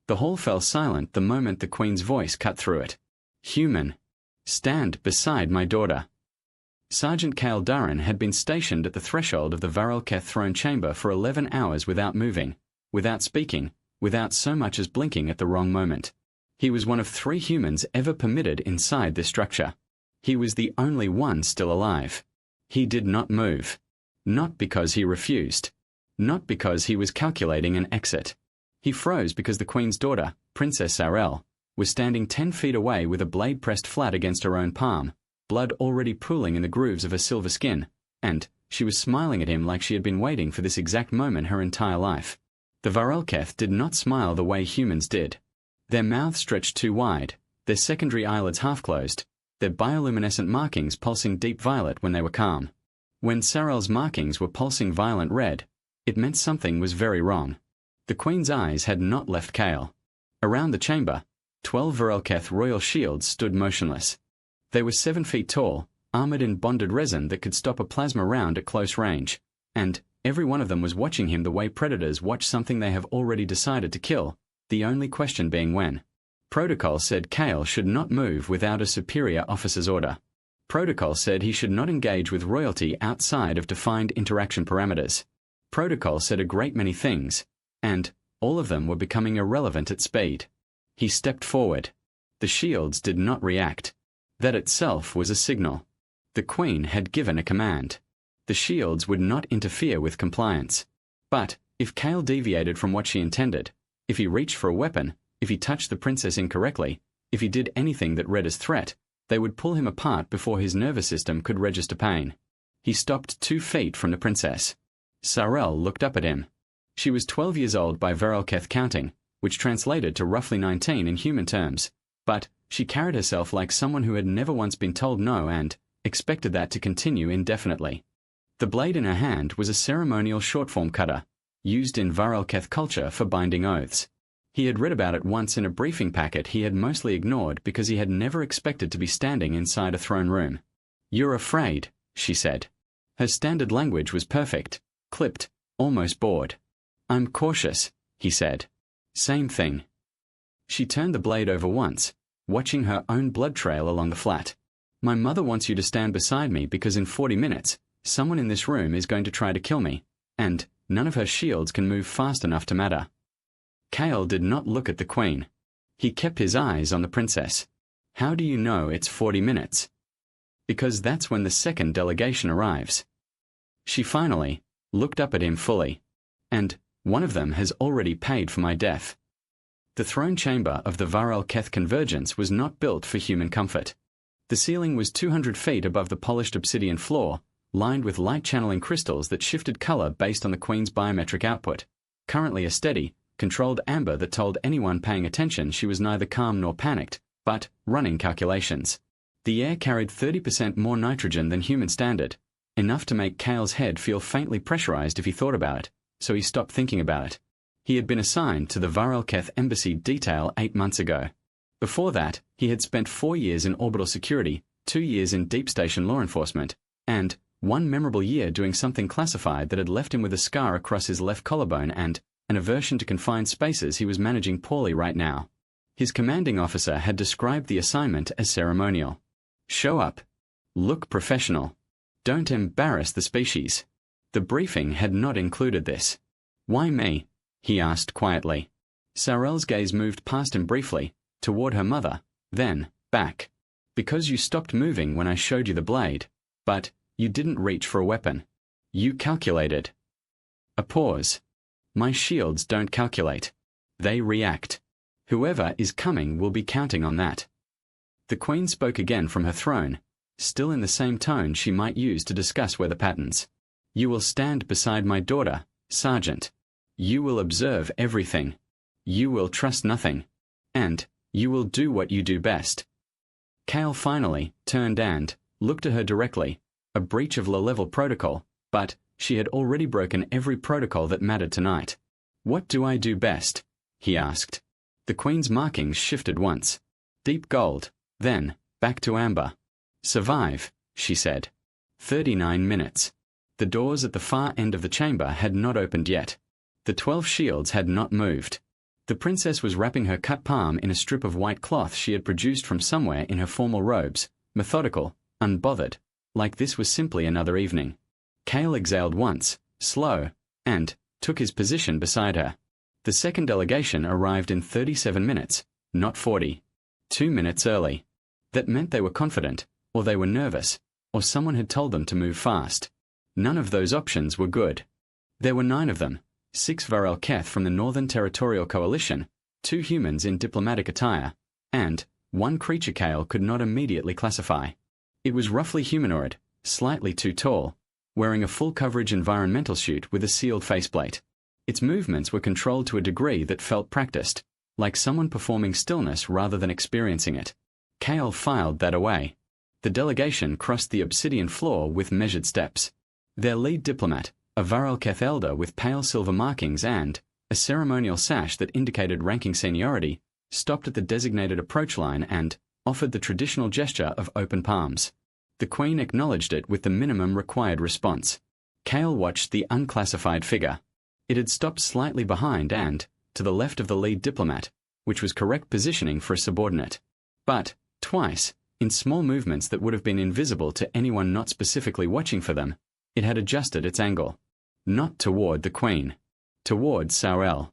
The hall fell silent the moment the Queen's voice cut through it. "Human, stand beside my daughter." Sergeant Cale Durran had been stationed at the threshold of the Varelketh throne chamber for 11 hours without moving, without speaking, without so much as blinking at the wrong moment. He was one of 3 humans ever permitted inside this structure. He was the only one still alive. He did not move. Not because he refused. Not because he was calculating an exit. He froze because the Queen's daughter, Princess Sarel, was standing 10 feet away with a blade pressed flat against her own palm, blood already pooling in the grooves of her silver skin, and she was smiling at him like she had been waiting for this exact moment her entire life. The Varelketh did not smile the way humans did. Their mouths stretched too wide, their secondary eyelids half-closed, their bioluminescent markings pulsing deep violet when they were calm. When Sarel's markings were pulsing violent red, it meant something was very wrong. The Queen's eyes had not left Cale. Around the chamber, 12 Varelketh royal shields stood motionless. They were 7 feet tall, armored in bonded resin that could stop a plasma round at close range, and every one of them was watching him the way predators watch something they have already decided to kill, the only question being when. Protocol said Cale should not move without a superior officer's order. Protocol said he should not engage with royalty outside of defined interaction parameters. Protocol said a great many things, and all of them were becoming irrelevant at speed. He stepped forward. The shields did not react. That itself was a signal. The Queen had given a command. The shields would not interfere with compliance. But if Cale deviated from what she intended, if he reached for a weapon, if he touched the princess incorrectly, if he did anything that read as threat, they would pull him apart before his nervous system could register pain. He stopped 2 feet from the princess. Sarel looked up at him. She was 12 years old by Varelketh counting, which translated to roughly 19 in human terms, but she carried herself like someone who had never once been told no and expected that to continue indefinitely. The blade in her hand was a ceremonial short-form cutter, used in Varelketh culture for binding oaths. He had read about it once in a briefing packet he had mostly ignored because he had never expected to be standing inside a throne room. "You're afraid," she said. Her standard language was perfect, clipped, almost bored. "I'm cautious," he said. "Same thing." She turned the blade over once, watching her own blood trail along the flat. "My mother wants you to stand beside me because in 40 minutes, someone in this room is going to try to kill me, and none of her shields can move fast enough to matter." Cale did not look at the Queen. He kept his eyes on the princess. "How do you know it's 40 minutes? "Because that's when the second delegation arrives." She finally looked up at him fully. "And one of them has already paid for my death." The throne chamber of the Varelketh Convergence was not built for human comfort. The ceiling was 200 feet above the polished obsidian floor, lined with light-channeling crystals that shifted color based on the Queen's biometric output, currently a steady, controlled amber that told anyone paying attention she was neither calm nor panicked, but running calculations. The air carried 30% more nitrogen than human standard, enough to make Cale's head feel faintly pressurized if he thought about it, so he stopped thinking about it. He had been assigned to the Varelketh Embassy detail 8 months ago. Before that, he had spent 4 years in orbital security, 2 years in deep station law enforcement, and 1 memorable year doing something classified that had left him with a scar across his left collarbone and an aversion to confined spaces he was managing poorly right now. His commanding officer had described the assignment as ceremonial. Show up. Look professional. Don't embarrass the species. The briefing had not included this. "Why me?" he asked quietly. Sarel's gaze moved past him briefly, toward her mother, then back. "Because you stopped moving when I showed you the blade, but you didn't reach for a weapon. You calculated." A pause. "My shields don't calculate. They react. Whoever is coming will be counting on that." The Queen spoke again from her throne, still in the same tone she might use to discuss weather patterns. "You will stand beside my daughter, Sergeant. You will observe everything. You will trust nothing. And you will do what you do best." Cale finally turned and looked at her directly, a breach of low-level protocol, but she had already broken every protocol that mattered tonight. "What do I do best?" he asked. The Queen's markings shifted once. Deep gold, then back to amber. "Survive," she said. 39 minutes. The doors at the far end of the chamber had not opened yet. The 12 shields had not moved. The princess was wrapping her cut palm in a strip of white cloth she had produced from somewhere in her formal robes, methodical, unbothered, like this was simply another evening. Cale exhaled once, slow, and took his position beside her. The second delegation arrived in 37 minutes, not 40. 2 minutes early. That meant they were confident, or they were nervous, or someone had told them to move fast. None of those options were good. There were 9 of them, 6 Varel Keth from the Northern Territorial Coalition, 2 humans in diplomatic attire, and 1 creature Cale could not immediately classify. It was roughly humanoid, slightly too tall, wearing a full-coverage environmental suit with a sealed faceplate. Its movements were controlled to a degree that felt practiced, like someone performing stillness rather than experiencing it. Cale filed that away. The delegation crossed the obsidian floor with measured steps. Their lead diplomat, a Varel Keth elder with pale silver markings and a ceremonial sash that indicated ranking seniority, stopped at the designated approach line and offered the traditional gesture of open palms. The Queen acknowledged it with the minimum required response. Cale watched the unclassified figure. It had stopped slightly behind and to the left of the lead diplomat, which was correct positioning for a subordinate. But, twice, in small movements that would have been invisible to anyone not specifically watching for them, it had adjusted its angle. Not toward the Queen. Toward Saurel.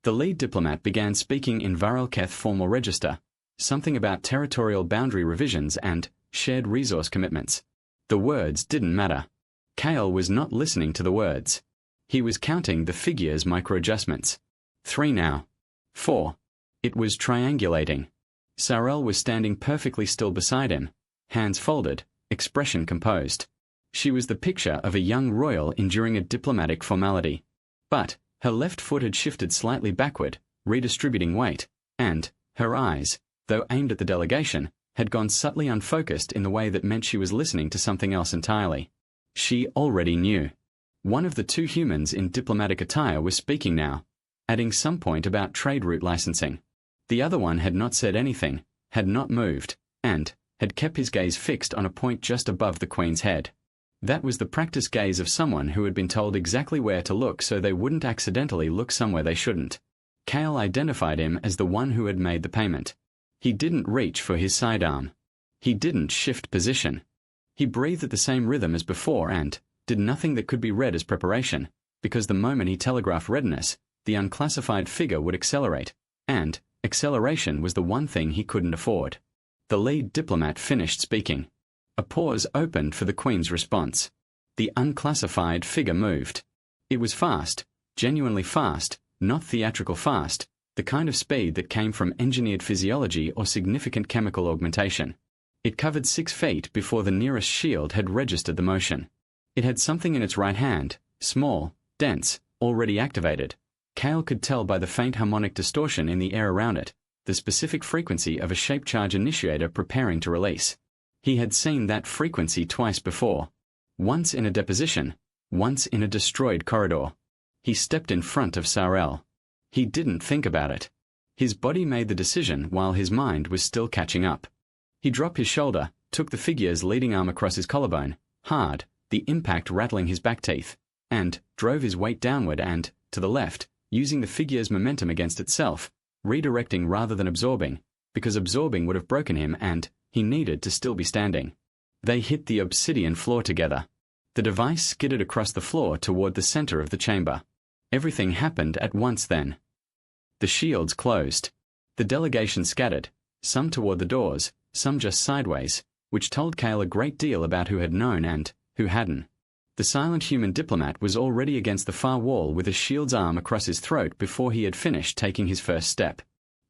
The lead diplomat began speaking in Varel Keth formal register, something about territorial boundary revisions and shared resource commitments. The words didn't matter. Cale was not listening to the words. He was counting the figure's micro-adjustments. 3 now. 4. It was triangulating. Saurel was standing perfectly still beside him, hands folded, expression composed. She was the picture of a young royal enduring a diplomatic formality. But her left foot had shifted slightly backward, redistributing weight, and her eyes, though aimed at the delegation, had gone subtly unfocused in the way that meant she was listening to something else entirely. She already knew. One of the 2 humans in diplomatic attire was speaking now, adding some point about trade route licensing. The other one had not said anything, had not moved, and had kept his gaze fixed on a point just above the Queen's head. That was the practiced gaze of someone who had been told exactly where to look so they wouldn't accidentally look somewhere they shouldn't. Cale identified him as the one who had made the payment. He didn't reach for his sidearm. He didn't shift position. He breathed at the same rhythm as before and did nothing that could be read as preparation, because the moment he telegraphed readiness, the unclassified figure would accelerate, and acceleration was the one thing he couldn't afford. The lead diplomat finished speaking. A pause opened for the Queen's response. The unclassified figure moved. It was fast, genuinely fast, not theatrical fast, the kind of speed that came from engineered physiology or significant chemical augmentation. It covered 6 feet before the nearest shield had registered the motion. It had something in its right hand, small, dense, already activated. Cale could tell by the faint harmonic distortion in the air around it, the specific frequency of a shape charge initiator preparing to release. He had seen that frequency twice before. Once in a deposition, once in a destroyed corridor. He stepped in front of Saurel. He didn't think about it. His body made the decision while his mind was still catching up. He dropped his shoulder, took the figure's leading arm across his collarbone, hard, the impact rattling his back teeth, and drove his weight downward and, to the left, using the figure's momentum against itself, redirecting rather than absorbing, because absorbing would have broken him and he needed to still be standing. They hit the obsidian floor together. The device skidded across the floor toward the center of the chamber. Everything happened at once then. The shields closed. The delegation scattered, some toward the doors, some just sideways, which told Cale a great deal about who had known and who hadn't. The silent human diplomat was already against the far wall with a shield's arm across his throat before he had finished taking his first step.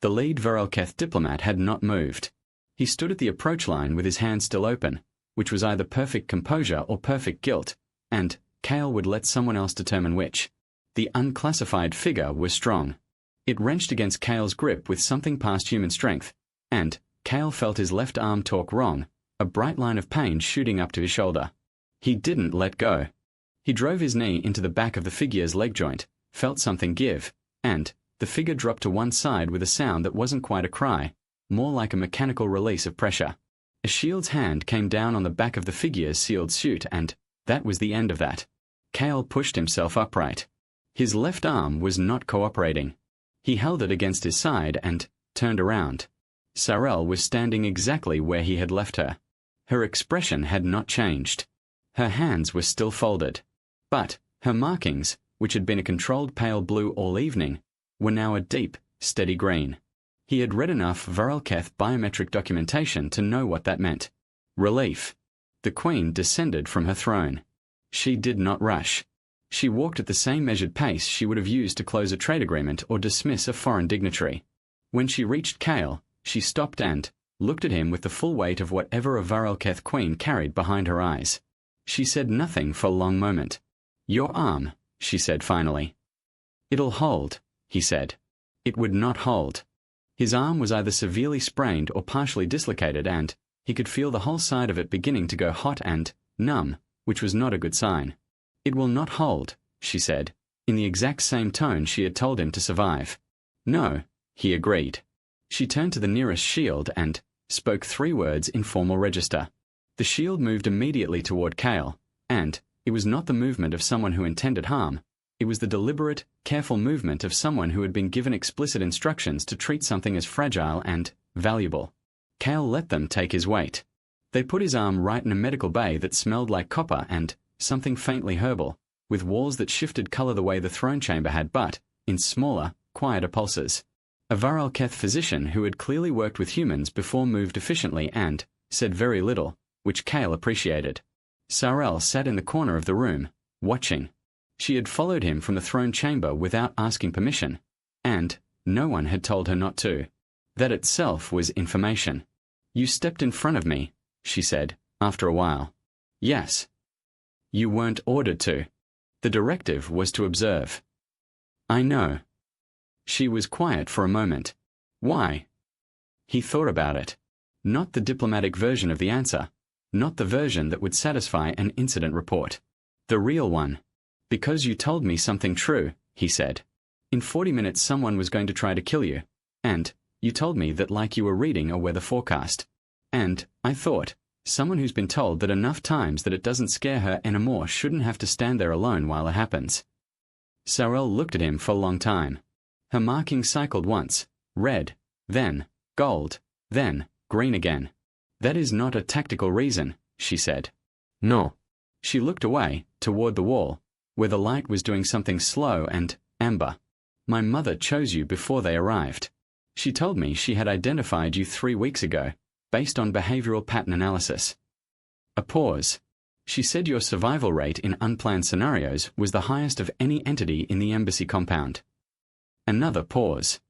The lead Varel Keth diplomat had not moved. He stood at the approach line with his hand still open, which was either perfect composure or perfect guilt, and Cale would let someone else determine which. The unclassified figure was strong. It wrenched against Cale's grip with something past human strength, and Cale felt his left arm torque wrong, a bright line of pain shooting up to his shoulder. He didn't let go. He drove his knee into the back of the figure's leg joint, felt something give, and the figure dropped to one side with a sound that wasn't quite a cry, more like a mechanical release of pressure. A shield's hand came down on the back of the figure's sealed suit and that was the end of that. Cale pushed himself upright. His left arm was not cooperating. He held it against his side and turned around. Sarel was standing exactly where he had left her. Her expression had not changed. Her hands were still folded. But her markings, which had been a controlled pale blue all evening, were now a deep, steady green. He had read enough Varalketh biometric documentation to know what that meant. Relief. The Queen descended from her throne. She did not rush. She walked at the same measured pace she would have used to close a trade agreement or dismiss a foreign dignitary. When she reached Kale, she stopped and looked at him with the full weight of whatever a Varalketh queen carried behind her eyes. She said nothing for a long moment. "Your arm," she said finally. "It'll hold," he said. It would not hold. His arm was either severely sprained or partially dislocated, and he could feel the whole side of it beginning to go hot and numb, which was not a good sign. "It will not hold," she said, in the exact same tone she had told him to survive. "No," he agreed. She turned to the nearest shield and spoke 3 words in formal register. The shield moved immediately toward Kale, and it was not the movement of someone who intended harm. It was the deliberate, careful movement of someone who had been given explicit instructions to treat something as fragile and valuable. Kale let them take his weight. They put his arm right in a medical bay that smelled like copper and something faintly herbal, with walls that shifted color the way the throne chamber had, but in smaller, quieter pulses. A Varalketh physician who had clearly worked with humans before moved efficiently and said very little, which Kale appreciated. Sarel sat in the corner of the room, watching. She had followed him from the throne chamber without asking permission, and no one had told her not to. That itself was information. "You stepped in front of me," she said, after a while. "Yes." "You weren't ordered to. The directive was to observe." "I know." She was quiet for a moment. "Why?" He thought about it. Not the diplomatic version of the answer. Not the version that would satisfy an incident report. The real one. "Because you told me something true," he said. "In 40 minutes someone was going to try to kill you. And you told me that like you were reading a weather forecast. And I thought, someone who's been told that enough times that it doesn't scare her anymore shouldn't have to stand there alone while it happens." Sarel looked at him for a long time. Her markings cycled once, red, then gold, then green again. "That is not a tactical reason," she said. "No." She looked away, toward the wall, where the light was doing something slow and amber. "My mother chose you before they arrived. She told me she had identified you 3 weeks ago, based on behavioral pattern analysis." A pause. "She said your survival rate in unplanned scenarios was the highest of any entity in the embassy compound." Another pause.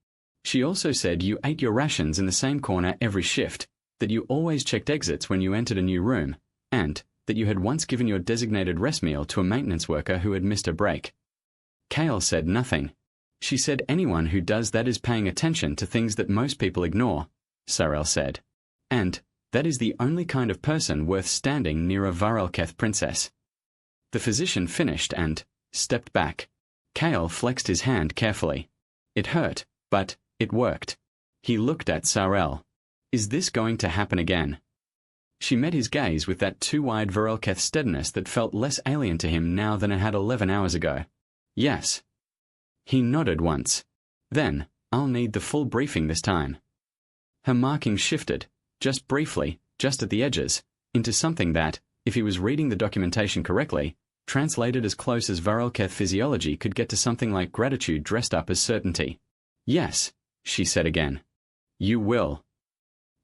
"She also said you ate your rations in the same corner every shift, that you always checked exits when you entered a new room, and that you had once given your designated rest meal to a maintenance worker who had missed a break." Kale said nothing. "She said anyone who does that is paying attention to things that most people ignore," Sarel said. "And that is the only kind of person worth standing near a Varalketh princess." The physician finished and stepped back. Kale flexed his hand carefully. It hurt, but it worked. He looked at Sarel. "Is this going to happen again?" She met his gaze with that too-wide Varalketh steadiness that felt less alien to him now than it had 11 hours ago. "Yes." He nodded once. "Then, I'll need the full briefing this time." Her markings shifted, just briefly, just at the edges, into something that, if he was reading the documentation correctly, translated as close as Varalketh physiology could get to something like gratitude dressed up as certainty. "Yes," she said again. "You will."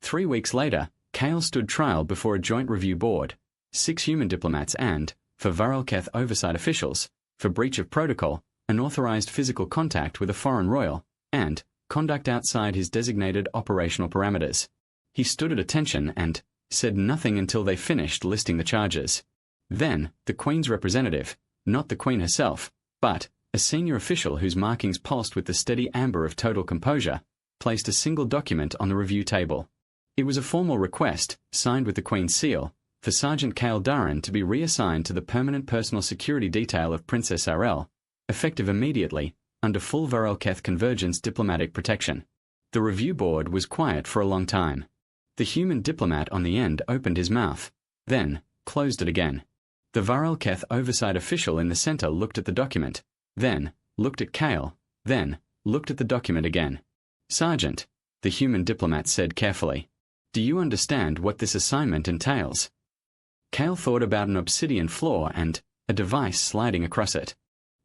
3 weeks later, Kale stood trial before a joint review board, 6 human diplomats and, for Varalketh oversight officials, for breach of protocol, unauthorized physical contact with a foreign royal, and conduct outside his designated operational parameters. He stood at attention and said nothing until they finished listing the charges. Then, the Queen's representative, not the Queen herself, but a senior official whose markings pulsed with the steady amber of total composure, placed a single document on the review table. It was a formal request, signed with the Queen's seal, for Sergeant Kale Darren to be reassigned to the permanent personal security detail of Princess Sarel, effective immediately, under full Varalketh convergence diplomatic protection. The review board was quiet for a long time. The human diplomat on the end opened his mouth, then closed it again. The Varalketh oversight official in the center looked at the document, then looked at Kale, then looked at the document again. "Sergeant," the human diplomat said carefully, "do you understand what this assignment entails?" Cale thought about an obsidian floor and a device sliding across it.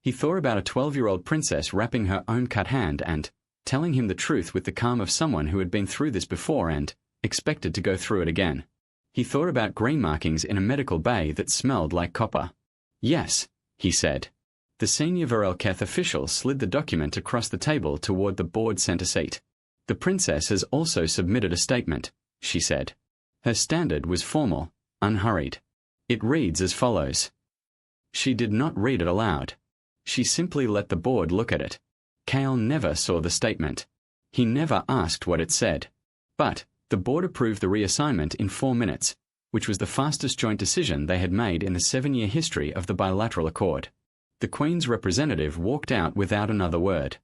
He thought about a 12-year-old princess wrapping her own cut hand and telling him the truth with the calm of someone who had been through this before and expected to go through it again. He thought about green markings in a medical bay that smelled like copper. "Yes," he said. The senior Varelketh official slid the document across the table toward the board center seat. "The princess has also submitted a statement," she said. Her standard was formal, unhurried. It reads as follows. She did not read it aloud. She simply let the board look at it. Cale never saw the statement. He never asked what it said. But the board approved the reassignment in 4 minutes, which was the fastest joint decision they had made in the 7-year history of the bilateral accord. The Queen's representative walked out without another word.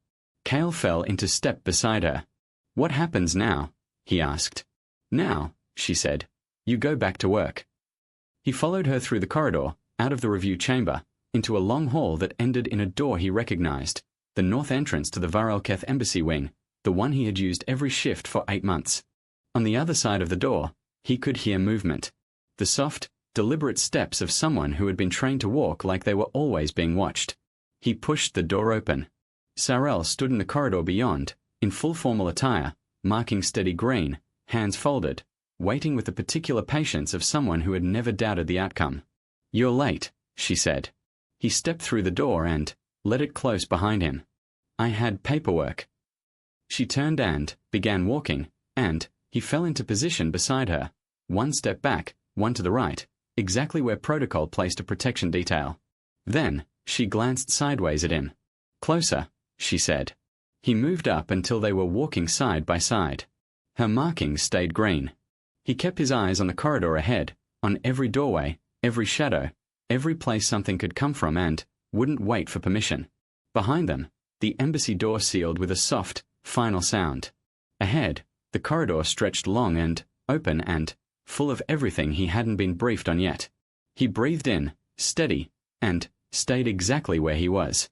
Cale fell into step beside her. "What happens now?" he asked. "Now," she said, "you go back to work." He followed her through the corridor, out of the review chamber, into a long hall that ended in a door he recognized, the north entrance to the Varelketh embassy wing, the one he had used every shift for 8 months. On the other side of the door, he could hear movement. The soft, deliberate steps of someone who had been trained to walk like they were always being watched. He pushed the door open. Sarel stood in the corridor beyond, in full formal attire, marking steady green, hands folded, waiting with the particular patience of someone who had never doubted the outcome. "You're late," she said. He stepped through the door and let it close behind him. "I had paperwork." She turned and began walking, and he fell into position beside her, 1 step back, 1 to the right, exactly where protocol placed a protection detail. Then she glanced sideways at him. "Closer," she said. He moved up until they were walking side by side. Her markings stayed green. He kept his eyes on the corridor ahead, on every doorway, every shadow, every place something could come from, and wouldn't wait for permission. Behind them, the embassy door sealed with a soft, final sound. Ahead, the corridor stretched long and open and full of everything he hadn't been briefed on yet. He breathed in, steady, and stayed exactly where he was.